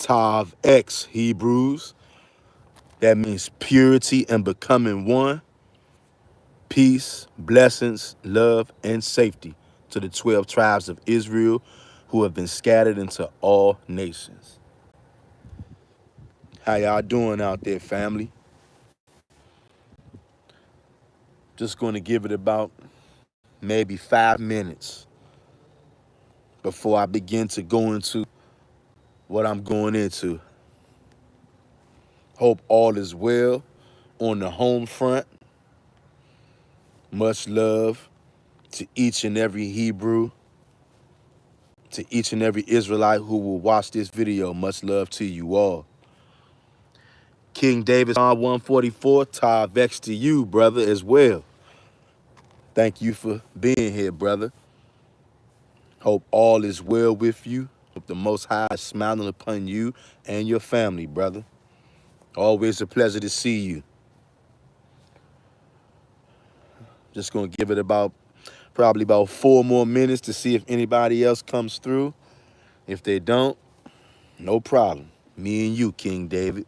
Tav X Hebrews. That means purity and becoming one, peace, blessings, love, and safety to the 12 tribes of Israel who have been scattered into all nations. How y'all doing out there, family? Just going to give it about maybe 5 minutes before I begin to go into what I'm going into. Hope all is well on the home front. Much love to each and every Hebrew, to each and every Israelite who will watch this video. Much love to you all. King David, Psalm 144, Tav Vex to you, brother, as well. Thank you for being here, brother. Hope all is well with you. Hope the Most High is smiling upon you and your family, brother. Always a pleasure to see you. Just going to give it probably about 4 more minutes to see if anybody else comes through. If they don't, no problem. Me and you, King David.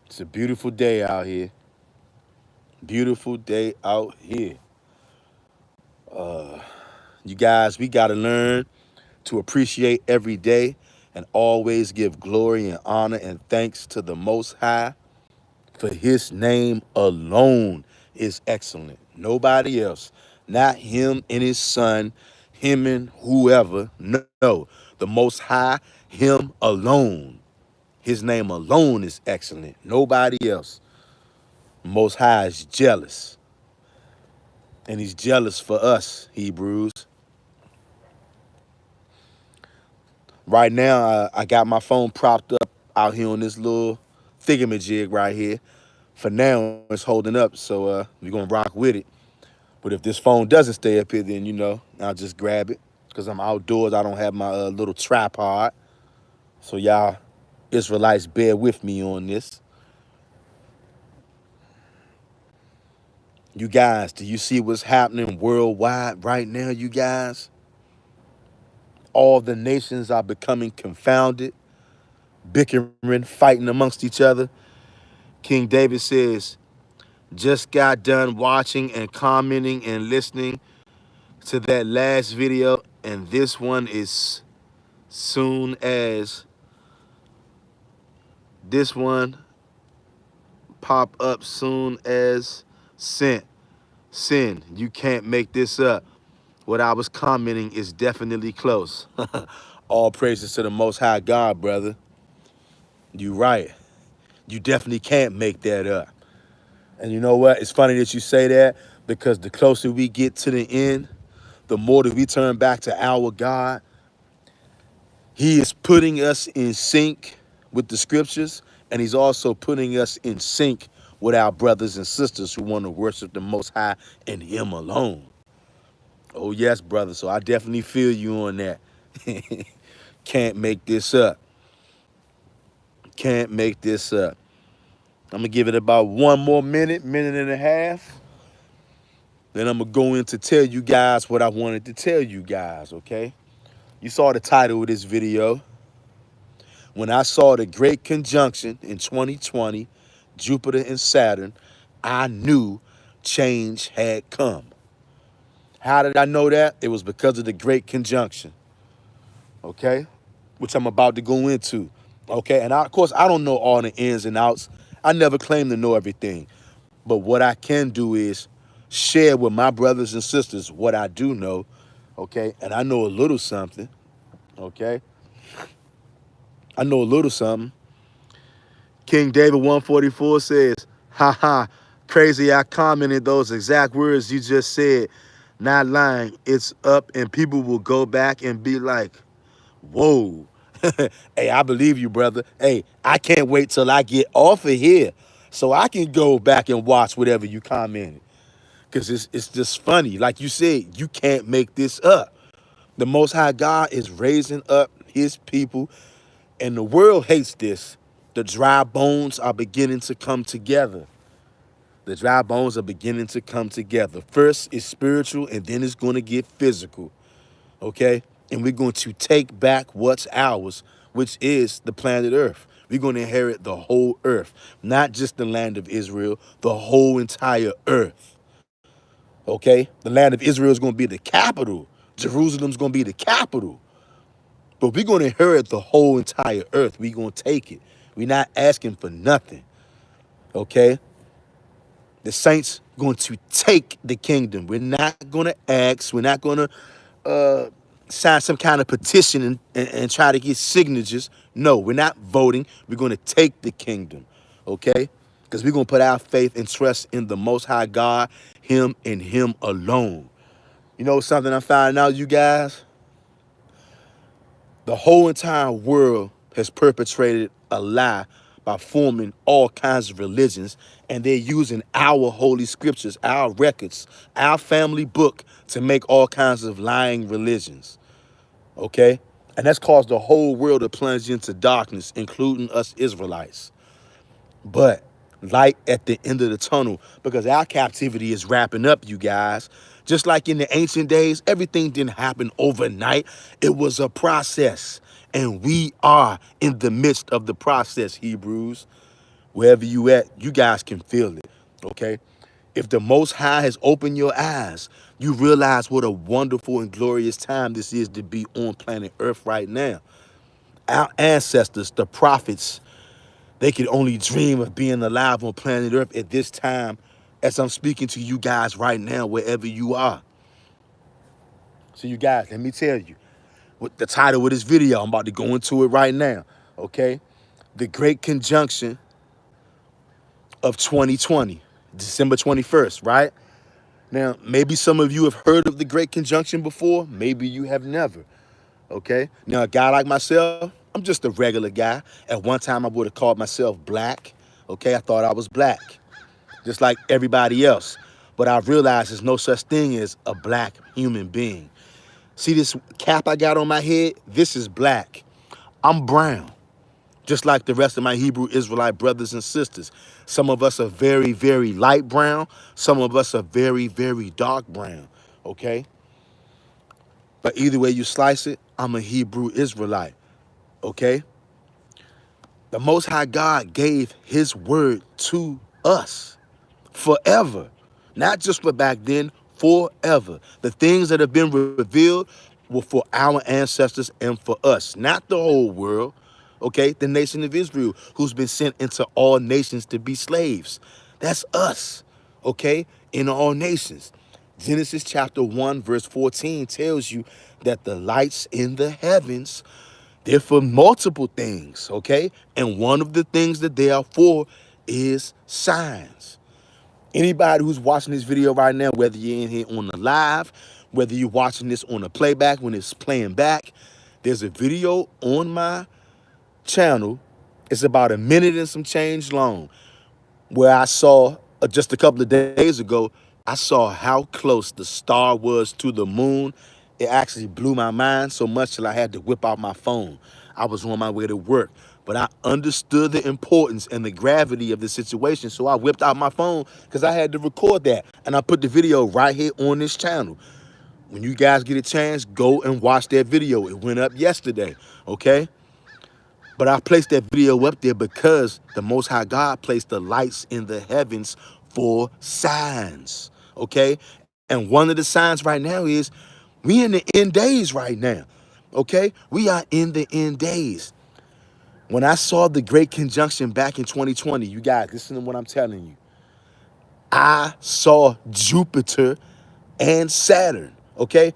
It's a beautiful day out here. Beautiful day out here. You guys, we got to learn to appreciate every day and always give glory and honor and thanks to the Most High, for his name alone is excellent. Nobody else. Not him and his son, him and whoever. No, the Most High, him alone. His name alone is excellent. Nobody else. Most High is jealous. And he's jealous for us, Hebrews. Right now, I got my phone propped up out here on this little thingamajig right here. For now, it's holding up, so we're going to rock with it. But if this phone doesn't stay up here, then, I'll just grab it. Because I'm outdoors, I don't have my little tripod. So y'all Israelites, bear with me on this. You guys, do you see what's happening worldwide right now, you guys? All the nations are becoming confounded, bickering, fighting amongst each other. King David says, just got done watching and commenting and listening to that last video, and this one is soon as this one pop up soon as sent. Sin, you can't make this up. What I was commenting is definitely close. All praises to the Most High God, brother. You right. You definitely can't make that up. And you know what? It's funny that you say that, because the closer we get to the end, the more that we turn back to our God. He is putting us in sync with the scriptures, and he's also putting us in sync with our brothers and sisters who want to worship the Most High and him alone. Oh, yes, brother. So I definitely feel you on that. Can't make this up. Can't make this up. I'm going to give it about 1 more minute, minute and a half. Then I'm going to go in to tell you guys what I wanted to tell you guys, okay? You saw the title of this video. When I saw the great conjunction in 2020, Jupiter and Saturn, I knew change had come. How did I know that? It was because of the great conjunction, okay? Which I'm about to go into, okay? And of course, I don't know all the ins and outs. I never claim to know everything. But what I can do is share with my brothers and sisters what I do know, okay? And I know a little something, okay? I know a little something. King David 144 says, ha, crazy, I commented those exact words you just said. Not lying, it's up, and people will go back and be like, whoa. Hey, I believe you, brother. Hey, I can't wait till I get off of here so I can go back and watch whatever you commented. Because it's just funny. Like you said, you can't make this up. The Most High God is raising up his people, and the world hates this. The dry bones are beginning to come together. The dry bones are beginning to come together. First, it's spiritual, and then it's going to get physical, okay? and we're going to take back what's ours, which is the planet Earth. We're going to inherit the whole earth, not just the land of Israel, the whole entire earth. Okay? The land of Israel is going to be the capital. Jerusalem's going to be the capital. But we're going to inherit the whole entire earth. We're going to take it. We're not asking for nothing. Okay? The saints going to take the kingdom. We're not going to ask. We're not going to sign some kind of petition and try to get signatures. No, we're not voting. We're going to take the kingdom. Okay? Because we're going to put our faith and trust in the Most High God, Him and Him alone. You know something I'm finding out, you guys? The whole entire world has perpetrated a lie by forming all kinds of religions, and they're using our holy scriptures, our records, our family book to make all kinds of lying religions. Okay? And that's caused the whole world to plunge into darkness, including us Israelites. But light at the end of the tunnel, because our captivity is wrapping up, you guys. Just like in the ancient days, everything didn't happen overnight. It was a process. And we are in the midst of the process, Hebrews. Wherever you at, you guys can feel it, okay? If the Most High has opened your eyes, you realize what a wonderful and glorious time this is to be on planet Earth right now. Our ancestors, the prophets, they could only dream of being alive on planet Earth at this time as I'm speaking to you guys right now, wherever you are. So you guys, let me tell you, what the title of this video, I'm about to go into it right now, okay? The Great Conjunction of 2020, December 21st, right? Now, maybe some of you have heard of the Great Conjunction before. Maybe you have never, okay? Now, a guy like myself, I'm just a regular guy. At one time, I would have called myself black, okay? I thought I was black, just like everybody else. But I realized there's no such thing as a black human being. See this cap I got on my head? This is black. I'm brown, just like the rest of my Hebrew Israelite brothers and sisters. Some of us are very, very light brown. Some of us are very, very dark brown, okay? But either way you slice it, I'm a Hebrew Israelite, okay? The Most High God gave His word to us forever. Not just for back then, forever. The things that have been revealed were for our ancestors and for us, not the whole world, okay? The nation of Israel, who's been sent into all nations to be slaves. That's us, okay? In all nations. Genesis chapter 1, verse 14 tells you that the lights in the heavens, they're for multiple things, okay? And one of the things that they are for is signs. Anybody who's watching this video right now, whether you're in here on the live, whether you're watching this on the playback when it's playing back, there's a video on my channel. It's about a minute and some change long, where I saw just a couple of days ago, I saw how close the star was to the moon. It actually blew my mind so much that I had to whip out my phone. I was on my way to work, but I understood the importance and the gravity of the situation, so I whipped out my phone because I had to record that, and I put the video right here on this channel. When you guys get a chance, go and watch that video. It went up yesterday, okay? But I placed that video up there because the Most High God placed the lights in the heavens for signs, okay? And one of the signs right now is we in the end days right now, okay? We are in the end days. When I saw the Great Conjunction back in 2020, you guys, listen to what I'm telling you. I saw Jupiter and Saturn, okay?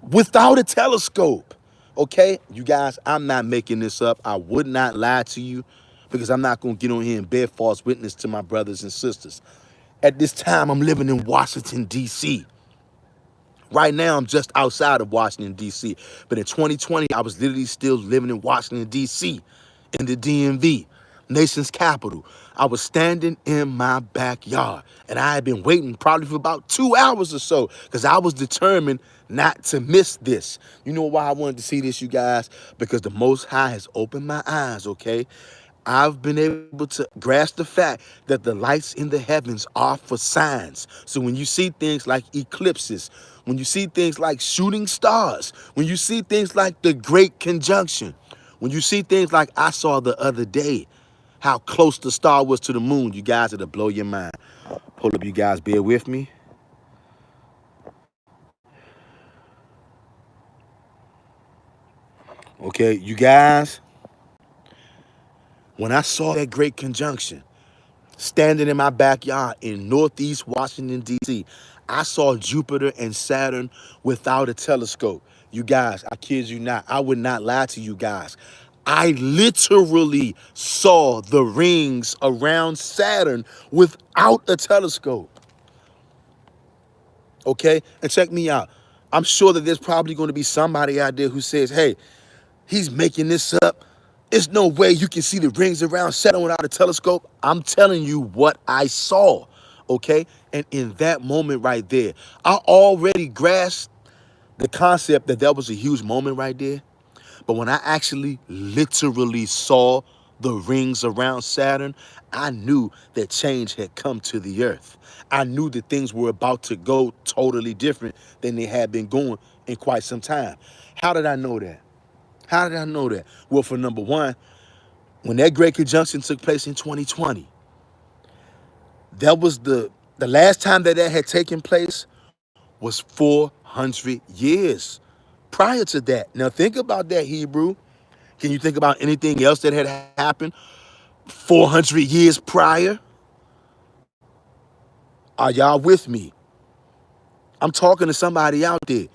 Without a telescope, okay? You guys, I'm not making this up. I would not lie to you because I'm not going to get on here and bear false witness to my brothers and sisters. At this time, I'm living in Washington, D.C. Right now, I'm just outside of Washington, D.C. But in 2020, I was literally still living in Washington, D.C., in the DMV, nation's capital. I was standing in my backyard, and I had been waiting probably for about 2 hours or so because I was determined not to miss this. You know why I wanted to see this, you guys? Because the Most High has opened my eyes, okay? I've been able to grasp the fact that the lights in the heavens are for signs. So when you see things like eclipses, when you see things like shooting stars, when you see things like the Great Conjunction, when you see things like I saw the other day, how close the star was to the moon, you guys, it'll blow your mind. Hold up, you guys, bear with me. Okay, you guys, when I saw that Great Conjunction, standing in my backyard in Northeast Washington, D.C., I saw Jupiter and Saturn without a telescope. You guys, I kid you not, I would not lie to you guys. I literally saw the rings around Saturn without a telescope. Okay? And check me out. I'm sure that there's probably going to be somebody out there who says, hey, he's making this up. There's no way you can see the rings around Saturn without a telescope. I'm telling you what I saw, okay? And in that moment right there, I already grasped the concept that that was a huge moment right there. But when I actually literally saw the rings around Saturn, I knew that change had come to the earth. I knew that things were about to go totally different than they had been going in quite some time. How did I know that? How did I know that? Well, for number one, when that Great Conjunction took place in 2020, that was the last time that that had taken place was 400 years prior to that. Now think about that, Hebrew. Can you think about anything else that had happened 400 years prior? Are y'all with me? I'm talking to somebody out there.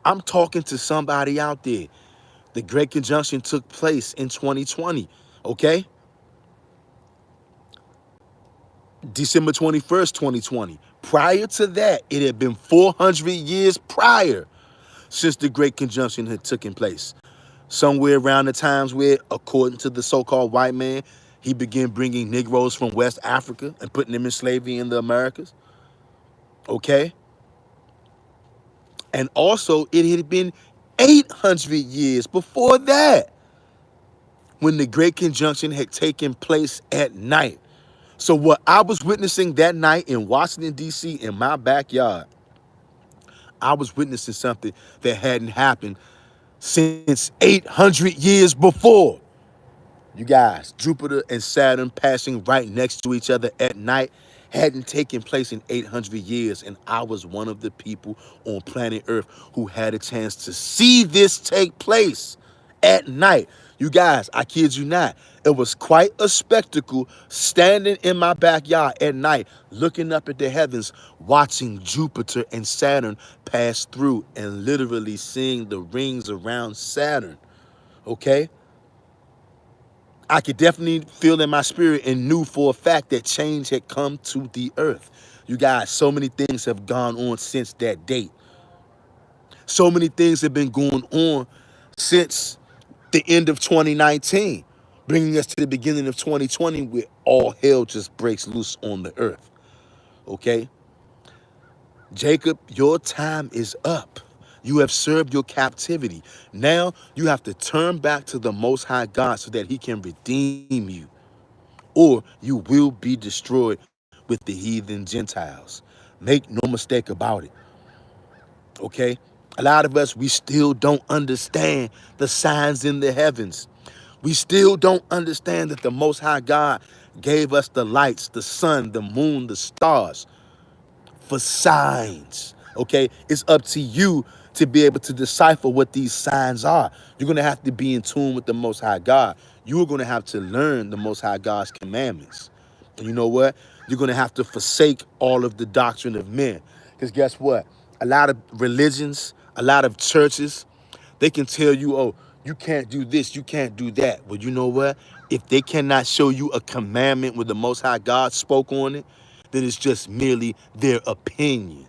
I'm talking to somebody out there. The Great Conjunction took place in 2020, okay? December 21st, 2020. Prior to that, it had been 400 years prior since the Great Conjunction had taken place. Somewhere around the times where, according to the so-called white man, he began bringing Negroes from West Africa and putting them in slavery in the Americas. Okay? And also, it had been 800 years before that when the Great Conjunction had taken place at night. So what I was witnessing that night in Washington, D.C., in my backyard, I was witnessing something that hadn't happened since 800 years before. You guys, Jupiter and Saturn passing right next to each other at night hadn't taken place in 800 years, and I was one of the people on planet Earth who had a chance to see this take place at night. You guys, I kid you not, it was quite a spectacle standing in my backyard at night, looking up at the heavens, watching Jupiter and Saturn pass through and literally seeing the rings around Saturn. Okay? I could definitely feel in my spirit and knew for a fact that change had come to the earth. You guys, so many things have gone on since that date. So many things have been going on since the end of 2019, bringing us to the beginning of 2020 where all hell just breaks loose on the earth. Okay? Jacob, your time is up. You have served your captivity. Now you have to turn back to the Most High God so that he can redeem you, or you will be destroyed with the heathen Gentiles. Make no mistake about it, okay? A lot of us, we still don't understand the signs in the heavens. We still don't understand that the Most High God gave us the lights, the sun, the moon, the stars for signs, okay? It's up to you to be able to decipher what these signs are. You're going to have to be in tune with the Most High God. You are going to have to learn the Most High God's commandments. And you know what? You're going to have to forsake all of the doctrine of men. Because guess what? A lot of religions, a lot of churches, they can tell you, oh, you can't do this, you can't do that. Well, you know what? If they cannot show you a commandment where the Most High God spoke on it, then it's just merely their opinion,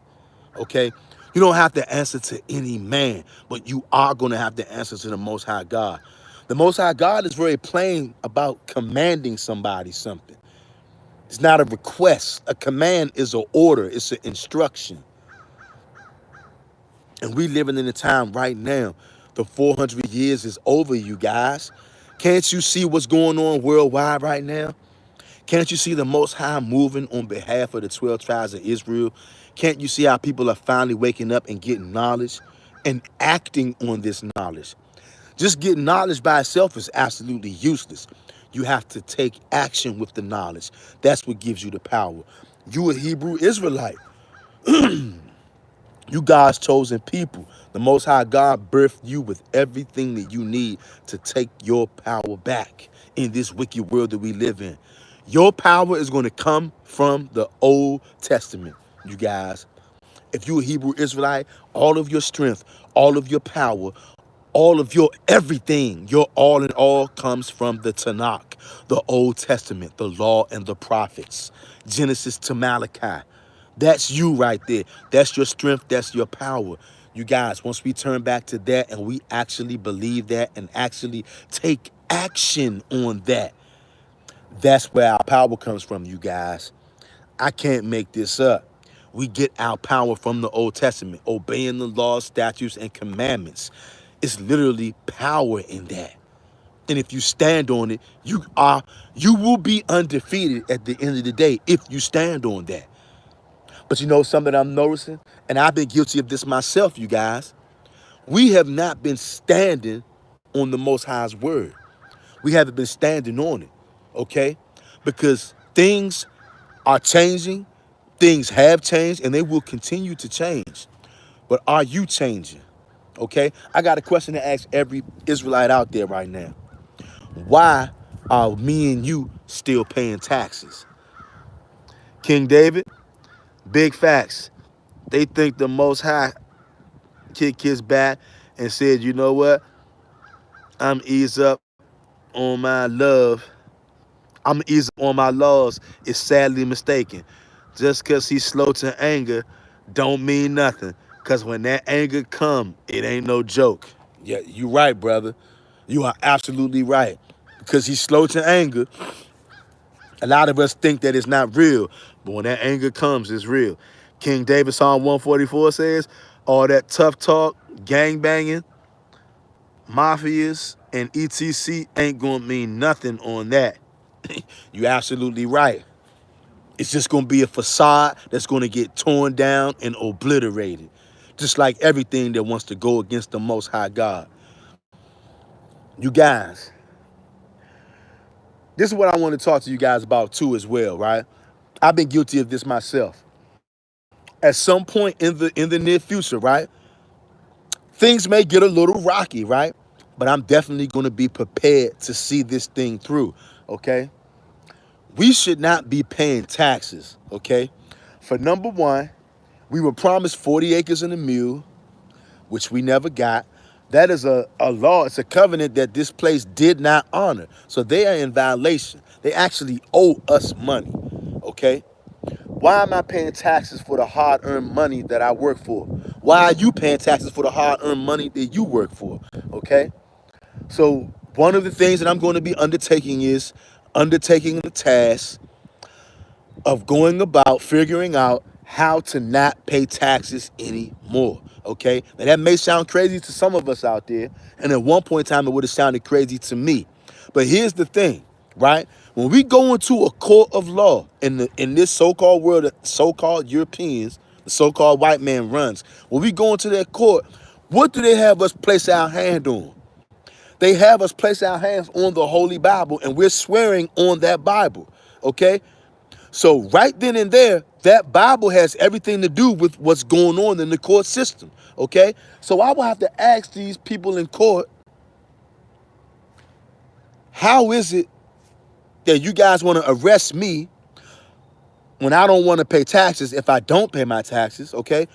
okay? You don't have to answer to any man, but you are going to have to answer to the Most High God. The Most High God is very plain about commanding somebody something. It's not a request. A command is an order. It's an instruction. And we living in a time right now. The 400 years is over, you guys. Can't you see what's going on worldwide right now? Can't you see the Most High moving on behalf of the 12 tribes of Israel? Can't you see how people are finally waking up and getting knowledge and acting on this knowledge? Just getting knowledge by itself is absolutely useless. You have to take action with the knowledge. That's what gives you the power. You a Hebrew Israelite. You God's chosen people. The Most High God birthed you with everything that you need to take your power back in this wicked world that we live in. Your power is going to come from the Old Testament, you guys. If you're a Hebrew Israelite, all of your strength, all of your power, all of your everything, your all in all comes from the Tanakh, the Old Testament, the law and the prophets, Genesis to Malachi. That's you right there. That's your strength. That's your power. You guys, once we turn back to that and we actually believe that and actually take action on that, that's where our power comes from, you guys. I can't make this up. We get our power from the Old Testament, obeying the laws, statutes, and commandments. It's literally power in that. And if you stand on it, you will be undefeated at the end of the day if you stand on that. But you know something I'm noticing? And I've been guilty of this myself, you guys. We have not been standing on the Most High's word. We haven't been standing on it, okay? Because things are changing, things have changed, and they will continue to change. But are you changing? Okay? I got a question to ask every Israelite out there right now. Why are me and you still paying taxes? King David, big facts. They think the Most High kicked his back and said, you know what? I'm ease up on my love. I'm ease up on my laws is sadly mistaken. Just because he's slow to anger don't mean nothing. Because when that anger come, it ain't no joke. Yeah, you right, brother. You are absolutely right. Because he's slow to anger, a lot of us think that it's not real. But when that anger comes, it's real. King David, Psalm 144 says, all that tough talk, gang banging, mafias, and etc. ain't going to mean nothing on that. You absolutely right. It's just going to be a facade that's going to get torn down and obliterated. Just like everything that wants to go against the Most High God. You guys, this is what I want to talk to you guys about too as well, right? I've been guilty of this myself. At some point in the near future, right? Things may get a little rocky, right? But I'm definitely going to be prepared to see this thing through, okay? We should not be paying taxes, okay? For number one, we were promised 40 acres and a mule, which we never got. That is a law. It's a covenant that this place did not honor. So they are in violation. They actually owe us money, okay? Why am I paying taxes for the hard-earned money that I work for? Why are you paying taxes for the hard-earned money that you work for, okay? So one of the things that I'm going to be undertaking is undertaking the task of going about figuring out how to not pay taxes anymore, okay? Now, that may sound crazy to some of us out there, and at one point in time, it would have sounded crazy to me. But here's the thing, right? When we go into a court of law in this so-called world that so-called Europeans, the so-called white man runs, when we go into that court, what do they have us place our hand on? They have us place our hands on the Holy Bible, and we're swearing on that Bible, okay? So right then and there, that Bible has everything to do with what's going on in the court system, okay? So I will have to ask these people in court, how is it that you guys want to arrest me when I don't want to pay taxes if I don't pay my taxes, okay?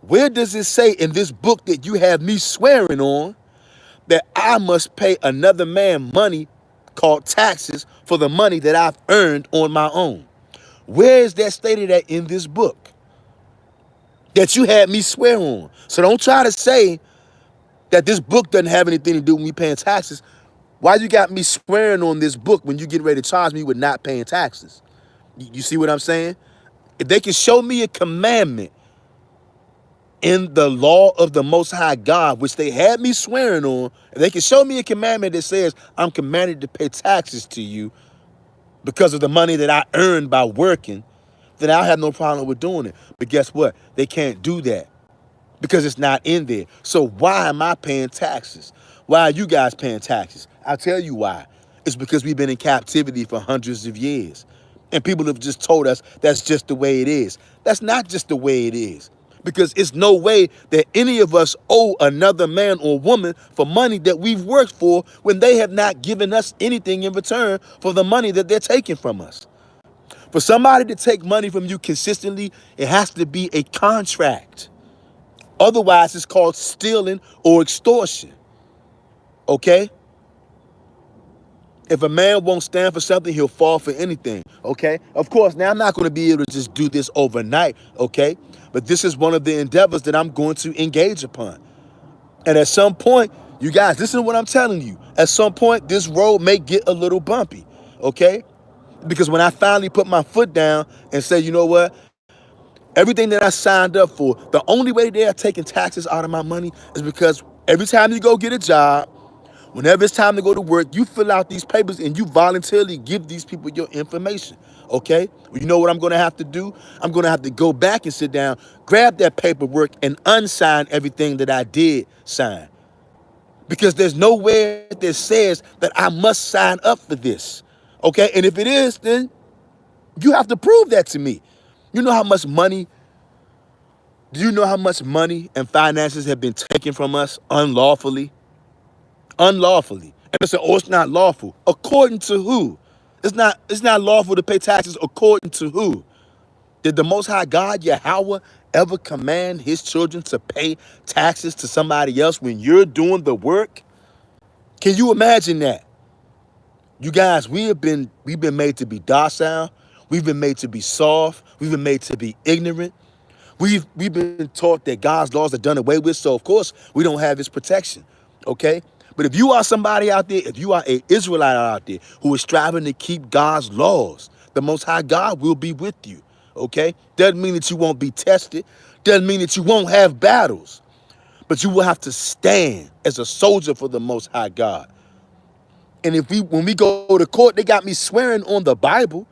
Where does it say in this book that you have me swearing on that I must pay another man money called taxes for the money that I've earned on my own? Where is that stated at in this book that you had me swear on? So don't try to say that this book doesn't have anything to do with me paying taxes. Why you got me swearing on this book when you get ready to charge me with not paying taxes? You see what I'm saying? If they can show me a commandment in the law of the Most High God, which they had me swearing on, if they can show me a commandment that says I'm commanded to pay taxes to you because of the money that I earned by working, then I'll have no problem with doing it. But guess what? They can't do that because it's not in there. So why am I paying taxes? Why are you guys paying taxes? I'll tell you why. It's because we've been in captivity for hundreds of years. And people have just told us that's just the way it is. That's not just the way it is. Because it's no way that any of us owe another man or woman for money that we've worked for when they have not given us anything in return for the money that they're taking from us. For somebody to take money from you consistently, it has to be a contract. Otherwise, it's called stealing or extortion. Okay? If a man won't stand for something, he'll fall for anything. Okay? Of course, now I'm not going to be able to just do this overnight. Okay? But this is one of the endeavors that I'm going to engage upon. And at some point, you guys, listen to what I'm telling you. At some point, this road may get a little bumpy. Okay? Because when I finally put my foot down and say, you know what? Everything that I signed up for, the only way they are taking taxes out of my money is because every time you go get a job, whenever it's time to go to work, you fill out these papers and you voluntarily give these people your information. Okay? Well, you know what I'm going to have to do? I'm going to have to go back and sit down, grab that paperwork, and unsign everything that I did sign. Because there's nowhere that says that I must sign up for this. Okay? And if it is, then you have to prove that to me. You know how much money Do you know how much money and finances have been taken from us unlawfully? Unlawfully. And they say, oh, it's not lawful. According to who? It's not lawful to pay taxes according to who? Did the Most High God, Yahweh, ever command his children to pay taxes to somebody else when you're doing the work? Can you imagine that? You guys, we've been made to be docile. We've been made to be soft. We've been made to be ignorant. We've been taught that God's laws are done away with, so of course we don't have his protection. Okay? But if you are somebody out there, if you are an Israelite out there who is striving to keep God's laws, the Most High God will be with you. Okay? Doesn't mean that you won't be tested. Doesn't mean that you won't have battles. But you will have to stand as a soldier for the Most High God. And when we go to court, they got me swearing on the Bible.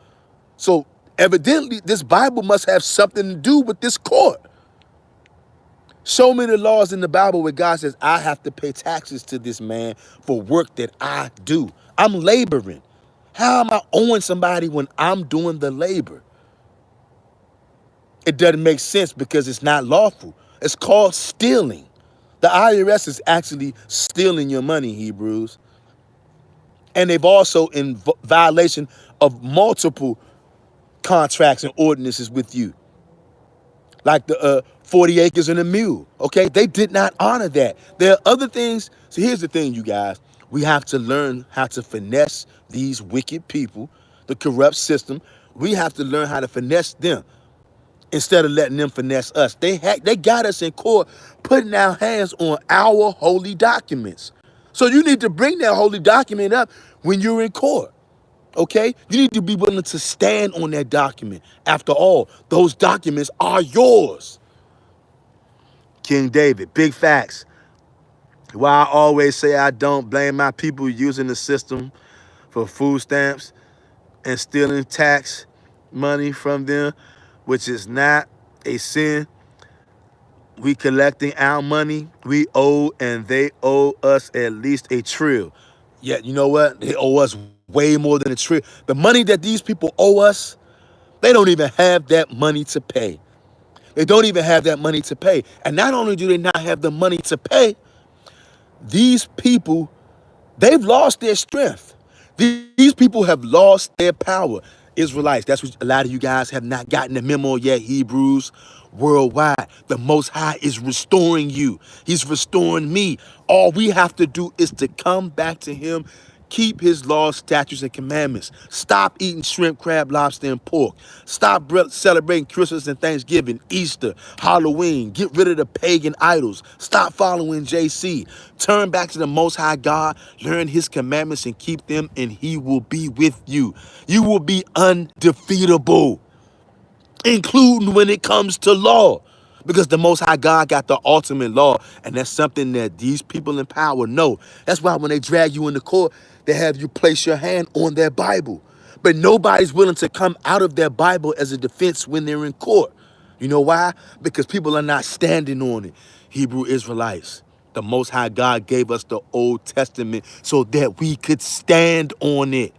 So evidently, this Bible must have something to do with this court. Show me the laws in the Bible where God says I have to pay taxes to this man for work that I do. I'm laboring. How am I owing somebody when I'm doing the labor? It doesn't make sense because it's not lawful. It's called stealing. The IRS is actually stealing your money, Hebrews. And they've also in violation of multiple contracts and ordinances with you. Like the 40 acres and a mule. Okay, they did not honor that. There are other things. So here's the thing, you guys. We have to learn how to finesse these wicked people, the corrupt system. We have to learn how to finesse them instead of letting them finesse us. They got us in court putting our hands on our holy documents. So you need to bring that holy document up when you're in court. Okay? You need to be willing to stand on that document. After all, those documents are yours. King David, big facts. Why I always say I don't blame my people using the system for food stamps and stealing tax money from them, which is not a sin. We collecting our money we owe, and they owe us at least a trill. Yet, you know what? They owe us way more than a trill. The money that these people owe us, they don't even have that money to pay. They don't even have that money to pay. And not only do they not have the money to pay, these people, they've lost their strength. These people have lost their power. Israelites, that's what a lot of you guys have not gotten the memo yet, Hebrews. Worldwide, the Most High is restoring you. He's restoring me. All we have to do is to come back to him, keep his laws, statutes, and commandments. Stop eating shrimp, crab, lobster, and pork. Stop celebrating Christmas and Thanksgiving, Easter, Halloween. Get rid of the pagan idols. Stop following JC. Turn back to the Most High God, learn his commandments, and keep them, and he will be with you. You will be undefeatable, including when it comes to law. Because the Most High God got the ultimate law, and that's something that these people in power know. That's why when they drag you into court, they have you place your hand on their Bible. But nobody's willing to come out of their Bible as a defense when they're in court. You know why? Because people are not standing on it. Hebrew Israelites, the Most High God gave us the Old Testament so that we could stand on it.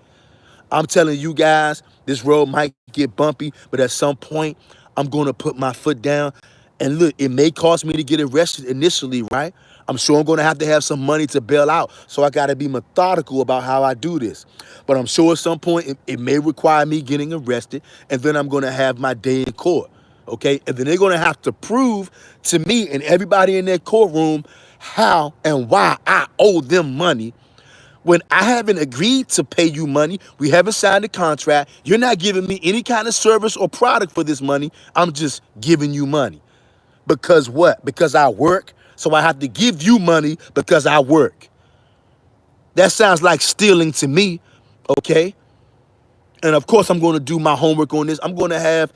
I'm telling you guys, this road might get bumpy, but at some point, I'm going to put my foot down. And look, it may cost me to get arrested initially, right? I'm sure I'm going to have some money to bail out. So I got to be methodical about how I do this. But I'm sure at some point, it may require me getting arrested. And then I'm going to have my day in court. Okay? And then they're going to have to prove to me and everybody in that courtroom how and why I owe them money when I haven't agreed to pay you money. We haven't signed a contract. You're not giving me any kind of service or product for this money. I'm just giving you money. Because what? Because I work. So I have to give you money because I work. That sounds like stealing to me, okay? And of course, I'm going to do my homework on this. I'm going to have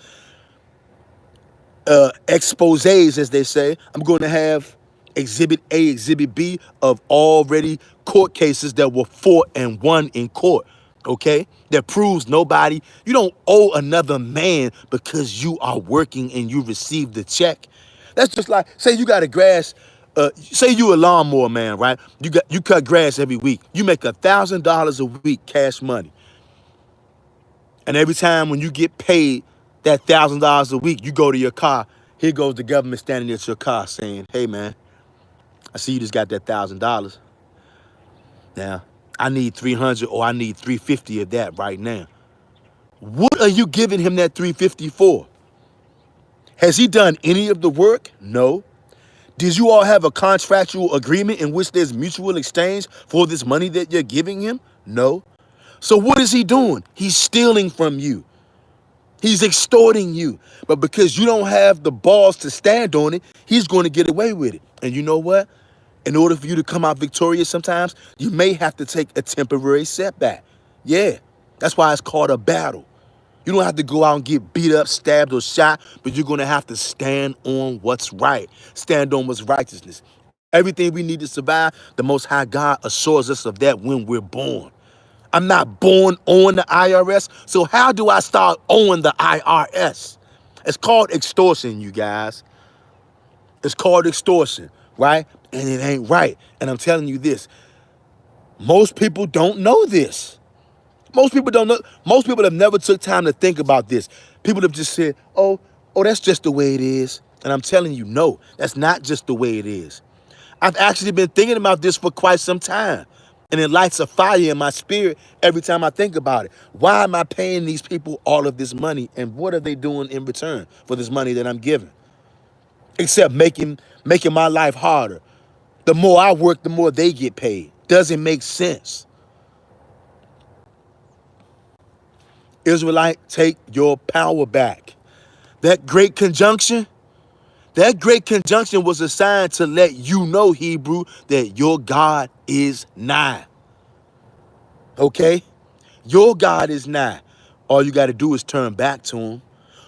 exposés, as they say. I'm going to have Exhibit A, Exhibit B of already court cases that were fought and won in court, okay? That proves nobody, you don't owe another man because you are working and you received the check. That's just like, say you got a grass, say you a lawnmower man, right? You cut grass every week. You make $1,000 a week cash money. And every time when you get paid that $1,000 a week, you go to your car. Here goes the government standing at your car saying, hey, man, I see you just got that $1,000. Now, I need 300 or I need 350 of that right now. What are you giving him that 350 for? Has he done any of the work? No. Did you all have a contractual agreement in which there's mutual exchange for this money that you're giving him? No. So what is he doing? He's stealing from you. He's extorting you. But because you don't have the balls to stand on it, he's going to get away with it. And you know what? In order for you to come out victorious sometimes, you may have to take a temporary setback. Yeah, that's why it's called a battle. You don't have to go out and get beat up, stabbed, or shot, but you're going to have to stand on what's right. Stand on what's righteousness. Everything we need to survive, the Most High God assures us of that when we're born. I'm not born on the IRS, so how do I start owing the IRS? It's called extortion, you guys. It's called extortion, right? And it ain't right. And I'm telling you this, most people don't know this. Most people don't know. Most people have never took time to think about this. People have just said, oh, that's just the way it is. And I'm telling you, no, that's not just the way it is. I've actually been thinking about this for quite some time. And it lights a fire in my spirit every time I think about it. Why am I paying these people all of this money? And what are they doing in return for this money that I'm giving? Except making my life harder. The more I work, the more they get paid. Doesn't make sense. Israelite, take your power back. That great conjunction was assigned to let you know, Hebrew, that your God is nigh. Okay? Your God is nigh. All you got to do is turn back to him.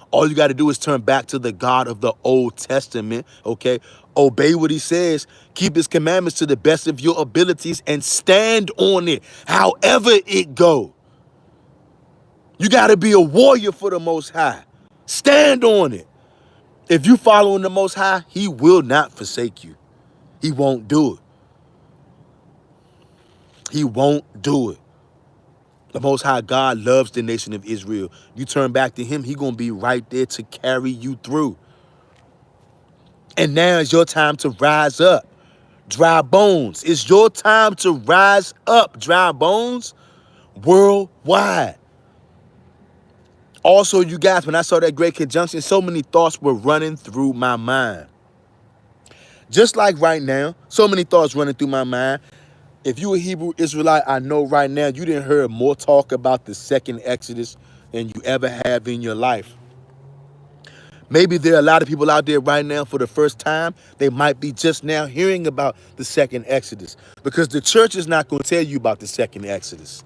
All you got to do is turn back to the God of the Old Testament, okay? Obey what he says. Keep his commandments to the best of your abilities and stand on it, however it go. You got to be a warrior for the Most High. Stand on it. If you following the Most High, he will not forsake you. He won't do it. He won't do it. The Most High God loves the nation of Israel. You turn back to him, he's going to be right there to carry you through. And now is your time to rise up. Dry bones. It's your time to rise up, dry bones, worldwide. Also, you guys, when I saw that great conjunction, so many thoughts were running through my mind. Just like right now, so many thoughts running through my mind. If you a Hebrew Israelite, I know right now you didn't hear more talk about the second Exodus than you ever have in your life. Maybe there are a lot of people out there right now for the first time. They might be just now hearing about the second Exodus because the church is not going to tell you about the second Exodus.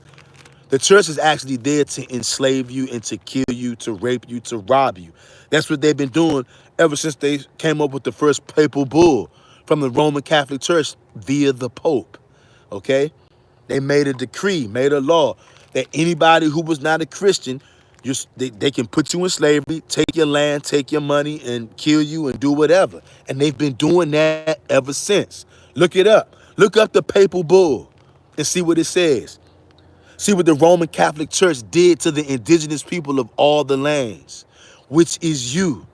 The church is actually there to enslave you and to kill you, to rape you, to rob you. That's what they've been doing ever since they came up with the first papal bull from the Roman Catholic Church via the Pope. Okay? They made a decree, made a law that anybody who was not a Christian, they can put you in slavery, take your land, take your money, and kill you and do whatever. And they've been doing that ever since. Look it up. Look up the papal bull and see what it says. See what the Roman Catholic Church did to the indigenous people of all the lands, which is you.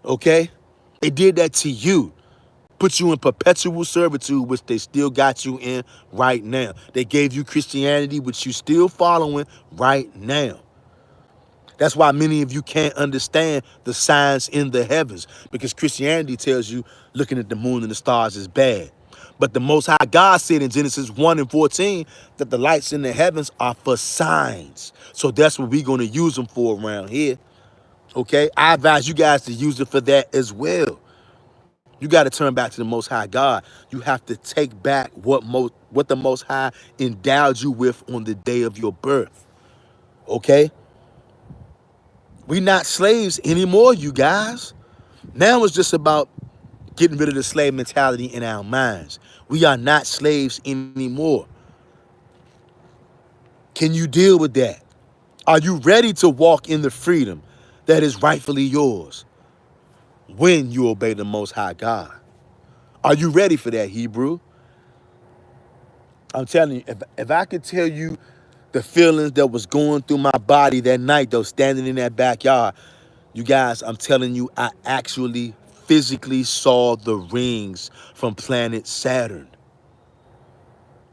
Okay? They did that to you. Put you in perpetual servitude, which they still got you in right now. They gave you Christianity, which you still following right now. That's why many of you can't understand the signs in the heavens, because Christianity tells you looking at the moon and the stars is bad. But the Most High God said in Genesis 1 and 14 that the lights in the heavens are for signs. So that's what we're going to use them for around here. Okay? I advise you guys to use it for that as well. You got to turn back to the Most High God. You have to take back what the Most High endowed you with on the day of your birth. Okay? We not slaves anymore, you guys. Now it's just about getting rid of the slave mentality in our minds. We are not slaves anymore. Can you deal with that? Are you ready to walk in the freedom that is rightfully yours when you obey the Most High God? Are you ready for that, Hebrew? I'm telling you, if I could tell you the feelings that was going through my body that night, though, standing in that backyard, you guys, I'm telling you, I actually physically saw the rings from planet Saturn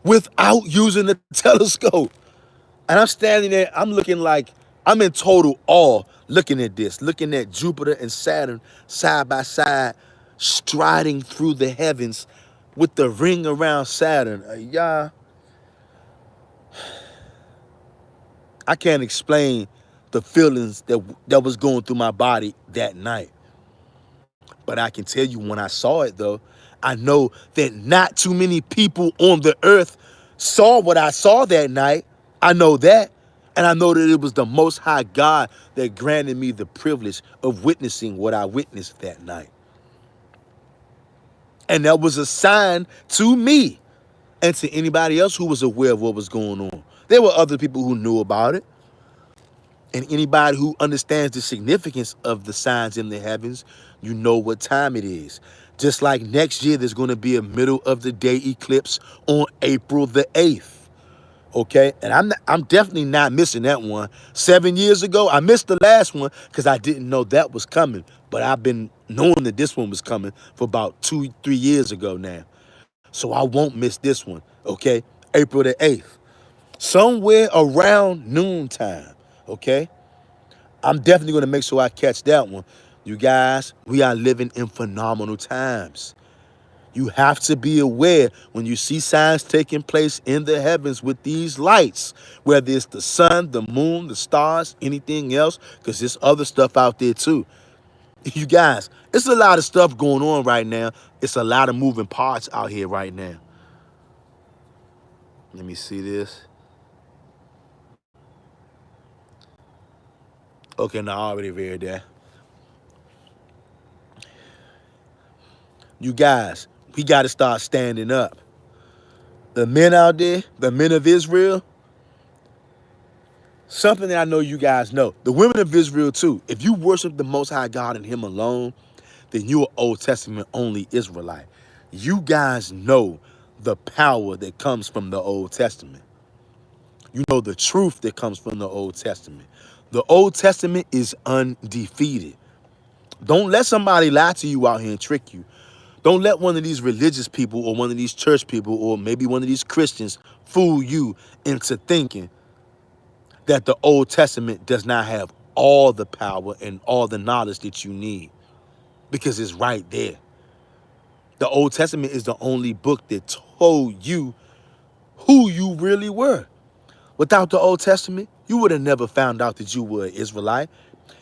without using the telescope. And I'm standing there, I'm looking like, I'm in total awe looking at this, looking at Jupiter and Saturn side by side, striding through the heavens with the ring around Saturn. Yeah, I can't explain the feelings that was going through my body that night. But I can tell you when I saw it, though, I know that not too many people on the earth saw what I saw that night. I know that. And I know that it was the Most High God that granted me the privilege of witnessing what I witnessed that night. And that was a sign to me and to anybody else who was aware of what was going on. There were other people who knew about it. And anybody who understands the significance of the signs in the heavens, you know what time it is. Just like next year, there's going to be a middle of the day eclipse on April the 8th. Okay? And I'm definitely not missing that one. 7 years ago, I missed the last one because I didn't know that was coming. But I've been knowing that this one was coming for about 2-3 years ago now. So I won't miss this one. Okay? April the 8th. Somewhere around noontime. Okay? I'm definitely going to make sure I catch that one. You guys, we are living in phenomenal times. You have to be aware when you see signs taking place in the heavens with these lights, whether it's the sun, the moon, the stars, anything else, because there's other stuff out there too. You guys, it's a lot of stuff going on right now. It's a lot of moving parts out here right now. Let me see this. Okay, no, I already read that. You guys, we got to start standing up. The men out there, the men of Israel, something that I know you guys know. The women of Israel too. If you worship the Most High God and Him alone, then you're an Old Testament only Israelite. You guys know the power that comes from the Old Testament. You know the truth that comes from the Old Testament. The Old Testament is undefeated. Don't let somebody lie to you out here and trick you. Don't let one of these religious people or one of these church people or maybe one of these Christians fool you into thinking that the Old Testament does not have all the power and all the knowledge that you need, because it's right there. The Old Testament is the only book that told you who you really were. Without the Old Testament, you would have never found out that you were an Israelite.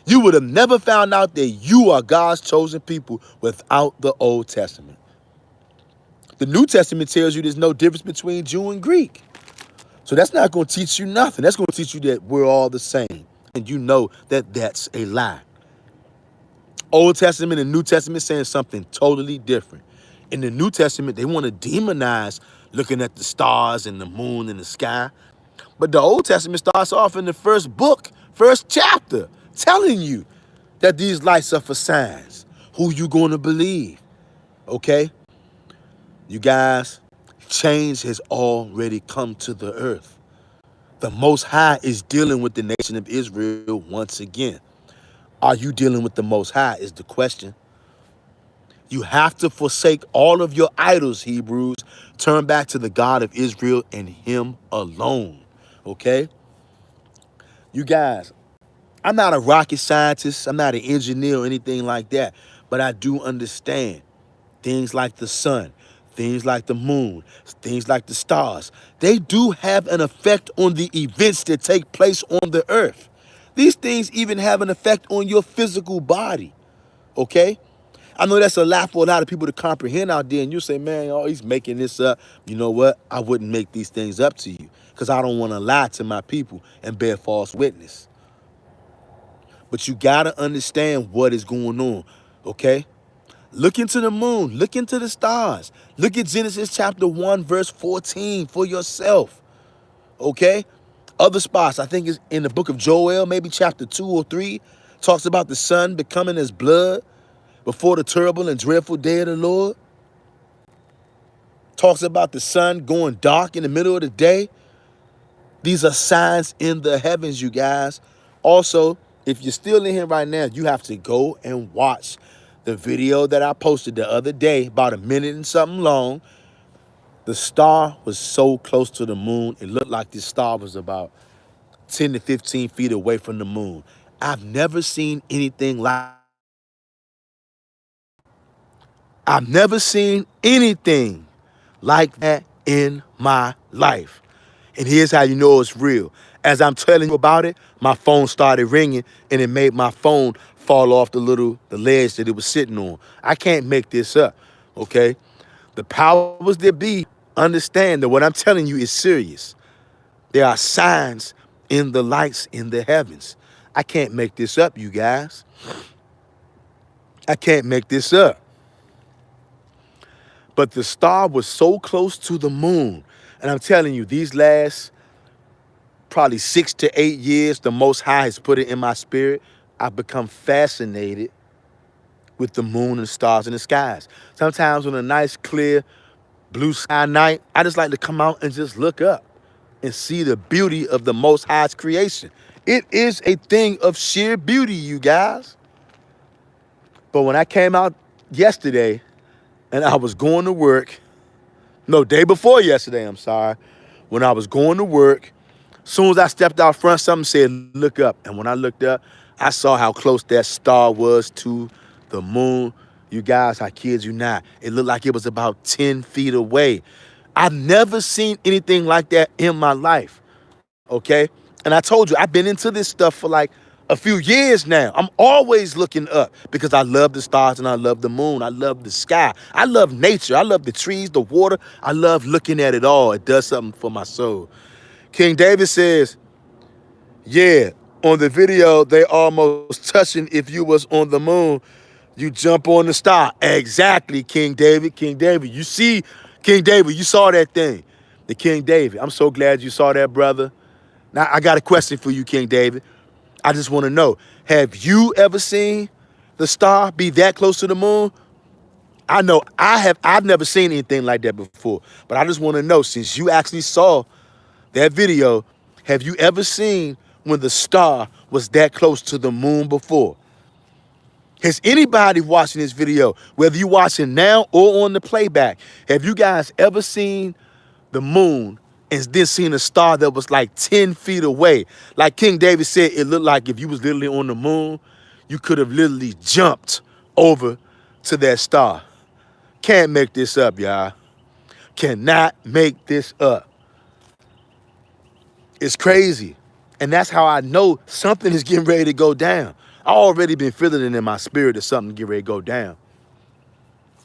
You would have never found out that you are God's chosen people without the Old Testament. The New Testament tells you there's no difference between Jew and Greek. So that's not going to teach you nothing. That's going to teach you that we're all the same. And you know that that's a lie. Old Testament and New Testament saying something totally different. In the New Testament, they want to demonize looking at the stars and the moon and the sky. But the Old Testament starts off in the first book, first chapter, telling you that these lights are for signs. Who you going to believe? Okay? You guys, change has already come to the earth. The Most High is dealing with the nation of Israel once again. Are you dealing with the Most High is the question. You have to forsake all of your idols, Hebrews. Turn back to the God of Israel and him alone. Okay? You guys, I'm not a rocket scientist. I'm not an engineer or anything like that. But I do understand things like the sun, things like the moon, things like the stars. They do have an effect on the events that take place on the earth. These things even have an effect on your physical body. Okay? I know that's a lot for a lot of people to comprehend out there. And you say, man, oh, he's making this up. You know what? I wouldn't make these things up to you because I don't want to lie to my people and bear false witness. But you got to understand what is going on, okay? Look into the moon. Look into the stars. Look at Genesis chapter 1, verse 14 for yourself, okay? Other spots, I think it's in the book of Joel, maybe chapter 2 or 3, talks about the sun becoming as blood before the terrible and dreadful day of the Lord. Talks about the sun going dark in the middle of the day. These are signs in the heavens, you guys. Also, if you're still in here right now, you have to go and watch the video that I posted the other day, about a minute and something long. The star was so close to the moon, it looked like this star was about 10 to 15 feet away from the moon. I've never seen anything like I've never seen anything like that in my life. And here's how you know it's real. As I'm telling you about it, my phone started ringing and it made my phone fall off the ledge that it was sitting on. I can't make this up, okay? The powers that be understand that what I'm telling you is serious. There are signs in the lights in the heavens. I can't make this up, you guys. I can't make this up. But the star was so close to the moon. And I'm telling you, these last probably 6 to 8 years, the Most High has put it in my spirit. I've become fascinated with the moon and stars in the skies. Sometimes on a nice, clear, blue sky night, I just like to come out and just look up and see the beauty of the Most High's creation. It is a thing of sheer beauty, you guys. But when I came out yesterday and I was going to work, no, day before yesterday, I'm sorry, when I was going to work, as soon as I stepped out front, something said, look up. And when I looked up, I saw how close that star was to the moon. You guys, I kid you not, it looked like it was about 10 feet away. I've never seen anything like that in my life, okay? And I told you, I've been into this stuff for like a few years now. I'm always looking up because I love the stars and I love the moon. I love the sky. I love nature. I love the trees, the water. I love looking at it all. It does something for my soul. King David says, yeah, on the video, they almost touching if you was on the moon, you jump on the star. Exactly, King David. King David, you see, King David, you saw that thing. The King David, I'm so glad you saw that, brother. Now, I got a question for you, King David. I just want to know, have you ever seen the star be that close to the moon? I know I've never seen anything like that before, but I just want to know, since you actually saw that video, have you ever seen when the star was that close to the moon before? Has anybody watching this video, whether you watching now or on the playback, have you guys ever seen the moon and then seen a star that was like 10 feet away? Like King David said, it looked like if you was literally on the moon, you could have literally jumped over to that star. Can't make this up, y'all. Cannot make this up. It's crazy. And that's how I know something is getting ready to go down. I already been feeling it in my spirit that something get ready to go down.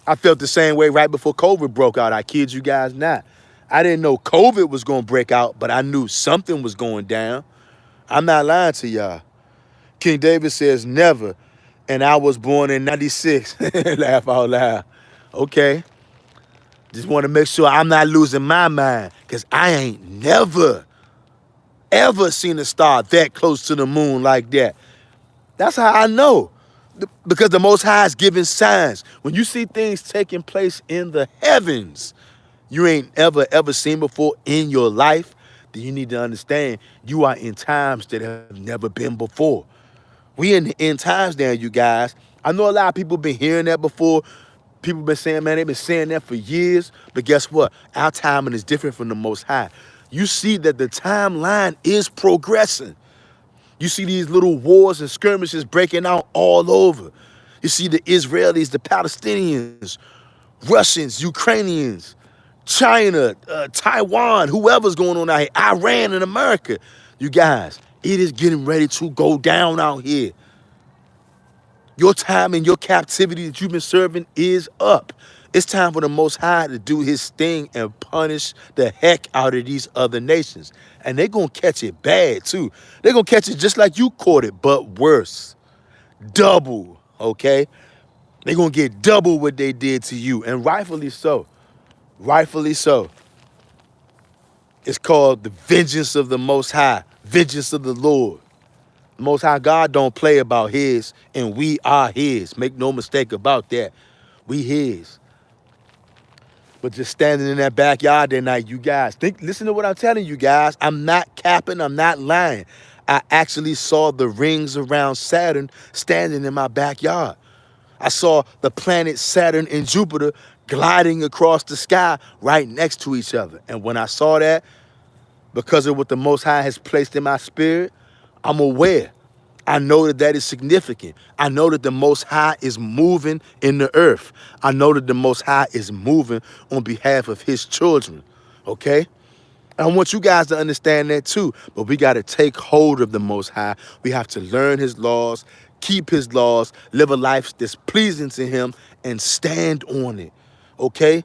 I felt the same way right before COVID broke out. I kid you guys not. I didn't know COVID was going to break out, but I knew something was going down. I'm not lying to y'all. King David says, never And I was born in 96. Laugh out loud. Okay. Just want to make sure I'm not losing my mind, because I ain't never, ever seen a star that close to the moon like that. That's how I know. Because the Most High is giving signs. When you see things taking place in the heavens you ain't ever seen before in your life, then you need to understand you are in times that have never been before. We in the end times now, you guys. I know a lot of people been hearing that before. People been saying, man, they've been saying that for years. But guess what? Our timing is different from the Most High. You see that the timeline is progressing. You see these little wars and skirmishes breaking out all over. You see the Israelis, the Palestinians, Russians, Ukrainians, China, Taiwan, whoever's going on out here, Iran and America. You guys, it is getting ready to go down out here. Your time and your captivity that you've been serving is up. It's time for the Most High to do his thing and punish the heck out of these other nations. And they're going to catch it bad, too. They're going to catch it just like you caught it, but worse. Double, okay? They're going to get double what they did to you, and rightfully so. Rightfully so. It's called the vengeance of the Most High, vengeance of the Lord. The Most High God don't play about his, and we are his. Make no mistake about that. We his. But just standing in that backyard that night, you guys, listen to what I'm telling you guys. I'm not capping, I'm not lying. I actually saw the rings around Saturn standing in my backyard. I saw the planets Saturn and Jupiter gliding across the sky right next to each other. And when I saw that, because of what the Most High has placed in my spirit, I'm aware. I know that that is significant. I know that the Most High is moving in the earth. I know that the Most High is moving on behalf of his children, okay? I want you guys to understand that too, but we got to take hold of the Most High. We have to learn his laws, keep his laws, live a life that's pleasing to him, and stand on it, okay?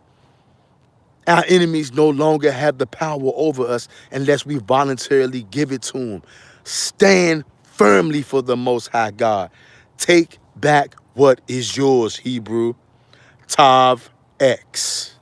Our enemies no longer have the power over us unless we voluntarily give it to them. Stand firmly for the Most High God. Take back what is yours, Hebrew. Tav X.